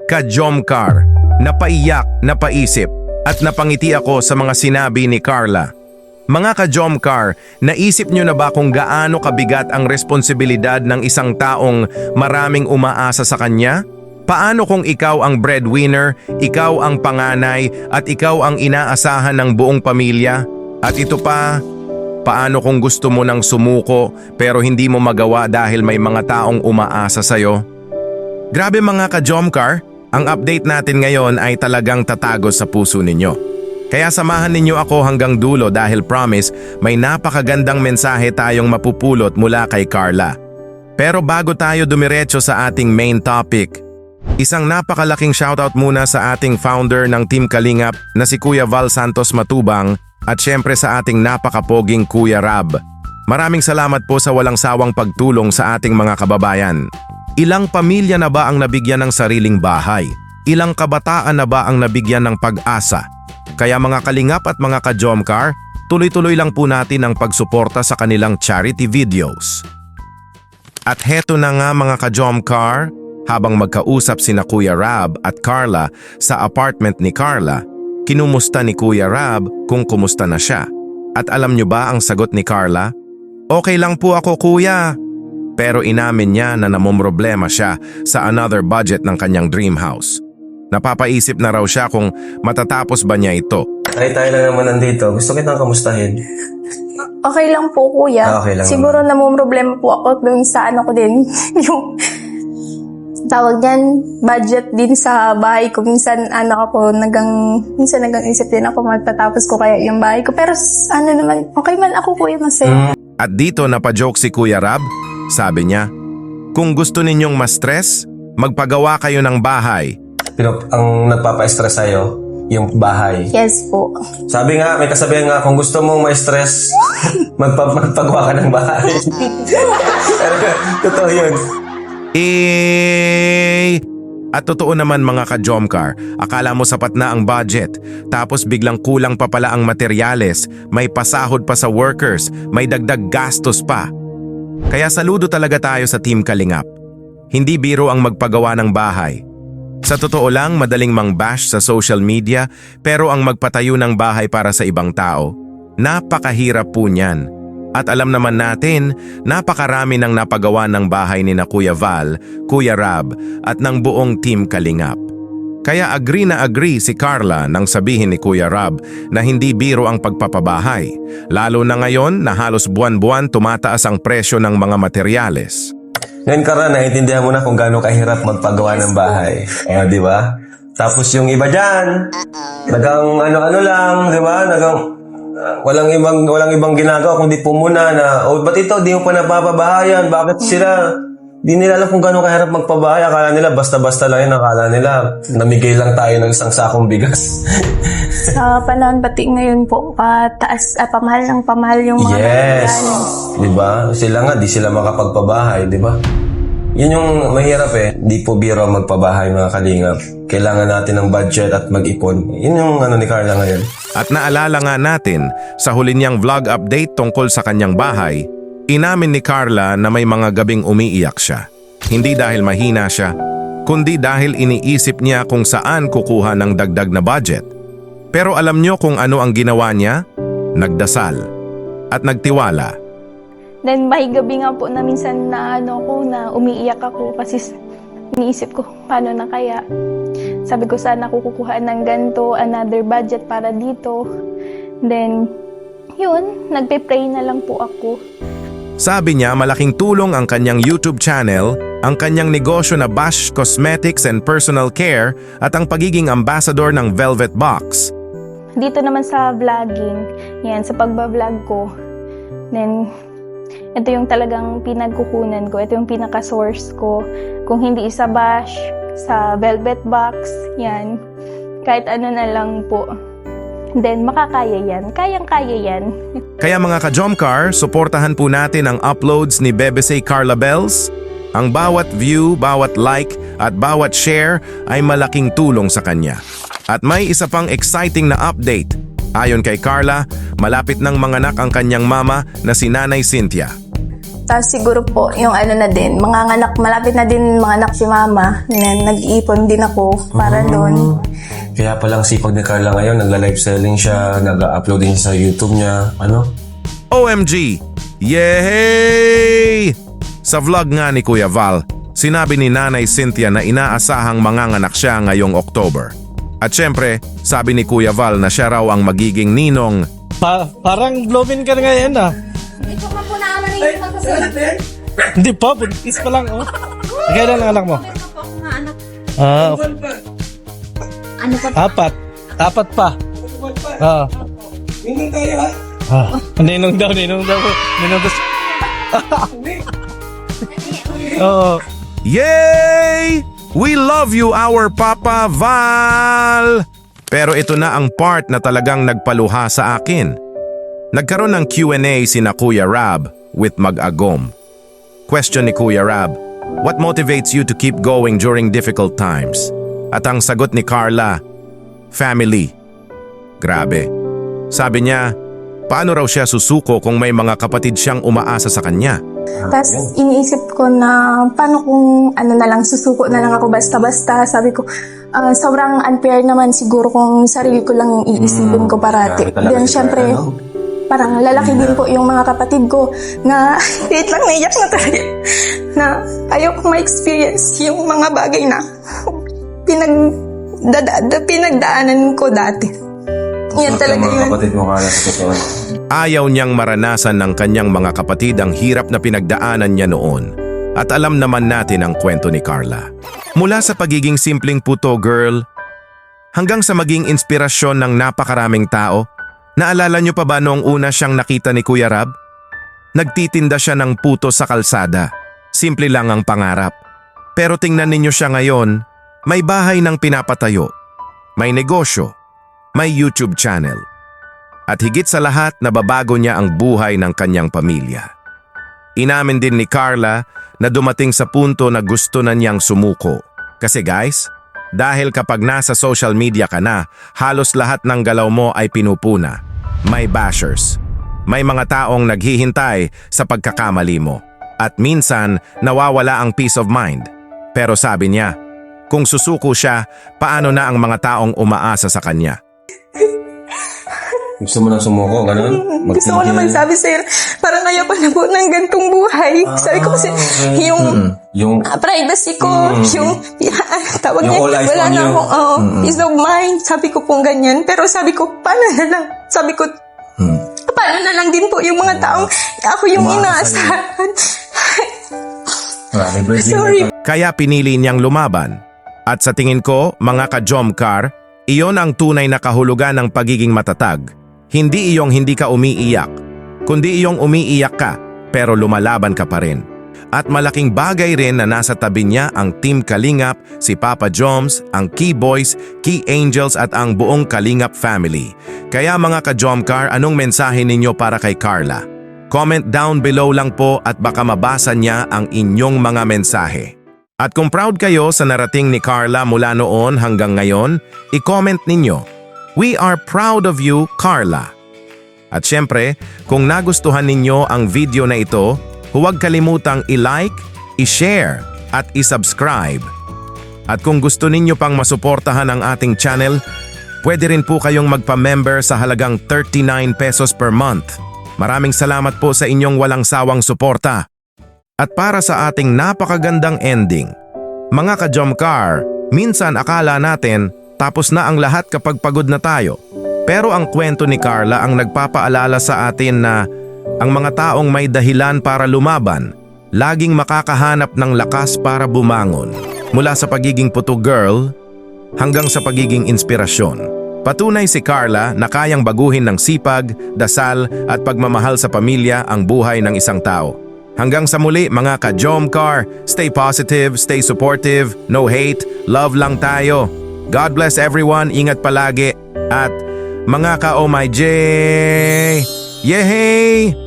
ka-Jomcar, napaiyak, napaisip, at napangiti ako sa mga sinabi ni Carla. Mga ka-Jomcar, naisip nyo na ba kung gaano kabigat ang responsibilidad ng isang taong maraming umaasa sa kanya? Paano kung ikaw ang breadwinner, ikaw ang panganay, at ikaw ang inaasahan ng buong pamilya? At ito pa, paano kung gusto mo nang sumuko pero hindi mo magawa dahil may mga taong umaasa sa'yo? Grabe mga ka-Jomcar, ang update natin ngayon ay talagang tatagos sa puso ninyo. Kaya samahan ninyo ako hanggang dulo dahil promise may napakagandang mensahe tayong mapupulot mula kay Carla. Pero bago tayo dumiretso sa ating main topic, isang napakalaking shoutout muna sa ating founder ng Team Kalingap na si Kuya Val Santos Matubang at syempre sa ating napakapoging Kuya Rab. Maraming salamat po sa walang sawang pagtulong sa ating mga kababayan. Ilang pamilya na ba ang nabigyan ng sariling bahay? Ilang kabataan na ba ang nabigyan ng pag-asa? Kaya mga kalingap at mga ka-Jomcar, tuloy-tuloy lang po natin ang pagsuporta sa kanilang charity videos. At heto na nga mga ka-Jomcar, habang magkausap sina Kuya Rab at Carla sa apartment ni Carla, kinumusta ni Kuya Rab kung kumusta na siya. At alam nyo ba ang sagot ni Carla? Okay lang po ako kuya. Pero inamin niya na namomroblema siya sa another budget ng kanyang dream house. Napapaisip na raw siya kung matatapos ba niya ito. Tayo lang naman nandito. Gusto kitang kamustahin. Okay lang po, kuya. Okay lang Siguro namumroblema po ako dun sa ano ko din. Yung tawag niyan, budget din sa bahay ko. Minsan minsan nagang isip din ako matatapos ko kaya yung bahay ko. Pero ano naman, okay man ako kuya, masaya. At dito napajoke si Kuya Rab. Sabi niya, kung gusto ninyong ma-stress, magpagawa kayo ng bahay. Pero ang nagpapa-stress sa'yo, yung bahay. Yes po. Sabi nga, may kasabihan nga, kung gusto mong ma-stress, magpagawa ka ng bahay. Totoo yun. At totoo naman mga ka-Jomcar, akala mo sapat na ang budget, tapos biglang kulang pa pala ang materyales, may pasahod pa sa workers, may dagdag gastos pa. Kaya saludo talaga tayo sa Team Kalingap. Hindi biro ang magpagawa ng bahay. Sa totoo lang, madaling mang-bash sa social media, pero ang magpatayo ng bahay para sa ibang tao, napakahirap po niyan. At alam naman natin, napakarami ng napagawa ng bahay ni na Kuya Val, Kuya Rab, at ng buong Team Kalingap. Kaya agree na agree si Carla nang sabihin ni Kuya Rab na hindi biro ang pagpapabahay, lalo na ngayon na halos buwan-buwan tumataas ang presyo ng mga materyales. Ngayon Kara, naiintindihan mo na kung gaano kahirap magpagawa ng bahay. Di ba? Tapos yung iba dyan, nagang ano-ano lang, di ba? Walang ibang ginagawa kundi pumuna na, ba't ito, di mo pa napapabahayan? Bakit sila? Di nila alam kung gano'ng kahirap magpabahay. Akala nila basta-basta lang yun. Akala nila namigay lang tayo ng isang sakong bigas. Sa panahon pati ngayon po, pamahal yung mga yes! materials. Diba? Sila nga, di sila makapagpabahay, diba? Yun yung mahirap Di po biro magpabahay mga kalingap. Kailangan natin ng budget at mag-ipon. Yun yung ni Carla ngayon. At naalala nga natin, sa huli niyang vlog update tungkol sa kanyang bahay, inamin ni Carla na may mga gabing umiiyak siya. Hindi dahil mahina siya, kundi dahil iniisip niya kung saan kukuha ng dagdag na budget. Pero alam niyo kung ano ang ginawa niya? Nagdasal at nagtiwala. Then by gabi nga po na minsan na umiiyak ako kasi iniisip ko paano na kaya. Sabi ko sana kukuha ng ganito, another budget para dito. Then yun, nagpe-pray na lang po ako. Sabi niya malaking tulong ang kanyang YouTube channel, ang kanyang negosyo na Bash Cosmetics and Personal Care at ang pagiging ambassador ng Velvet Box. Dito naman sa vlogging, yan, sa pagbablog ko. Then, ito yung talagang pinagkukunan ko. Ito yung pinaka-source ko. Kung hindi sa Bash, sa Velvet Box, yan. Kahit ano na lang po. Then, makakaya yan. Kayang-kaya yan. Kaya mga ka-Jomcar, suportahan po natin ang uploads ni BBC Carla Bells. Ang bawat view, bawat like, at bawat share ay malaking tulong sa kanya. At may isa pang exciting na update. Ayon kay Carla, malapit nang manganak ang kanyang mama na si Nanay Cynthia. Tapos siguro po, yung ano na din, mga anak, malapit na din mga anak si mama. Nag-iipon din ako para doon. Kaya palang sipag ni Carla ngayon, nagla-live selling siya, nag-upload din siya sa YouTube niya, ano? OMG! Yay! Sa vlog nga ni Kuya Val, sinabi ni Nanay Cynthia na inaasahang manganganak siya ngayong October. At syempre, sabi ni Kuya Val na siya raw ang magiging ninong. Parang blooming ka na ngayon ah. Ito ka po na amarin yung pagkasin. Hindi pa, buntis pa lang oh. Kailan ang anak mo? Meron pa po akong mga anak. Okay. Ano pa? Apat pa. Ninong tayo ha? Ninong daw. Ninong daw. Oo. Yay! We love you, our Papa Val! Pero ito na ang part na talagang nagpaluha sa akin. Nagkaroon ng Q&A sina Kuya Rab with Mag-Agom. Question ni Kuya Rab, what motivates you to keep going during difficult times? At ang sagot ni Carla, family. Grabe. Sabi niya, paano raw siya susuko kung may mga kapatid siyang umaasa sa kanya? Tapos iniisip ko na paano kung ano na lang, susuko na lang ako basta-basta. Sabi ko, sobrang unfair naman siguro kung sarili ko lang yung iisipin ko parati. Grabe talaga Then si syempre, Carla, no? parang lalaki din po yung mga kapatid ko na wait lang, naiyak na talaga. Na ayoko ma-experience yung mga bagay na pinagdaanan ko dati. Yan talaga Mga yun. kapatid mo, Carla, sa totoo. Ayaw niyang maranasan ng kanyang mga kapatid ang hirap na pinagdaanan niya noon. At alam naman natin ang kwento ni Carla. Mula sa pagiging simpleng puto girl, hanggang sa maging inspirasyon ng napakaraming tao. Naalala niyo pa ba noong una siyang nakita ni Kuya Rab? Nagtitinda siya ng puto sa kalsada. Simple lang ang pangarap. Pero tingnan ninyo siya ngayon, may bahay ng pinapatayo, may negosyo, may YouTube channel. At higit sa lahat, nababago niya ang buhay ng kanyang pamilya. Inamin din ni Carla na dumating sa punto na gusto na niyang sumuko. Kasi guys, dahil kapag nasa social media ka na, halos lahat ng galaw mo ay pinupuna. May bashers. May mga taong naghihintay sa pagkakamali mo. At minsan, nawawala ang peace of mind. Pero sabi niya, kung susuko siya, paano na ang mga taong umaasa sa kanya? Gusto mo nang sumuko, gano'n? Gusto ko naman sabi sa'yo, parang ayaw pa na po ng gantong buhay. Sabi ko kasi, okay. yung privacy ko, yung tawag Yung niya, all eyes wala on na you. akong peace of mind. Sabi ko pong ganyan. Pero sabi ko, paano na lang? Sabi ko, paano na lang din po yung mga taong ako yung Umaasa inaasahan. Sorry. Kaya pinili niyang lumaban. At sa tingin ko, mga ka-Jomcar, iyon ang tunay na kahulugan ng pagiging matatag. Hindi iyong hindi ka umiiyak, kundi iyong umiiyak ka, pero lumalaban ka pa rin. At malaking bagay rin na nasa tabi niya ang Team Kalingap, si Papa Joms, ang Key Boys, Key Angels at ang buong Kalingap family. Kaya mga ka-Jomcar, anong mensahe ninyo para kay Carla? Comment down below lang po at baka mabasa niya ang inyong mga mensahe. At kung proud kayo sa narating ni Carla mula noon hanggang ngayon, i-comment ninyo. We are proud of you, Carla. At syempre, kung nagustuhan ninyo ang video na ito, huwag kalimutang i-like, i-share, at i-subscribe. At kung gusto ninyo pang masuportahan ang ating channel, pwede rin po kayong magpa-member sa halagang 39 pesos per month. Maraming salamat po sa inyong walang sawang suporta. At para sa ating napakagandang ending, mga ka-Jomcar, minsan akala natin tapos na ang lahat kapag pagod na tayo. Pero ang kwento ni Carla ang nagpapaalala sa atin na ang mga taong may dahilan para lumaban, laging makakahanap ng lakas para bumangon. Mula sa pagiging puto girl hanggang sa pagiging inspirasyon. Patunay si Carla na kayang baguhin ng sipag, dasal at pagmamahal sa pamilya ang buhay ng isang tao. Hanggang sa muli mga ka-Jomcar, stay positive, stay supportive, no hate, love lang tayo. God bless everyone, ingat palagi, at mga ka-Oh My J! Yehey!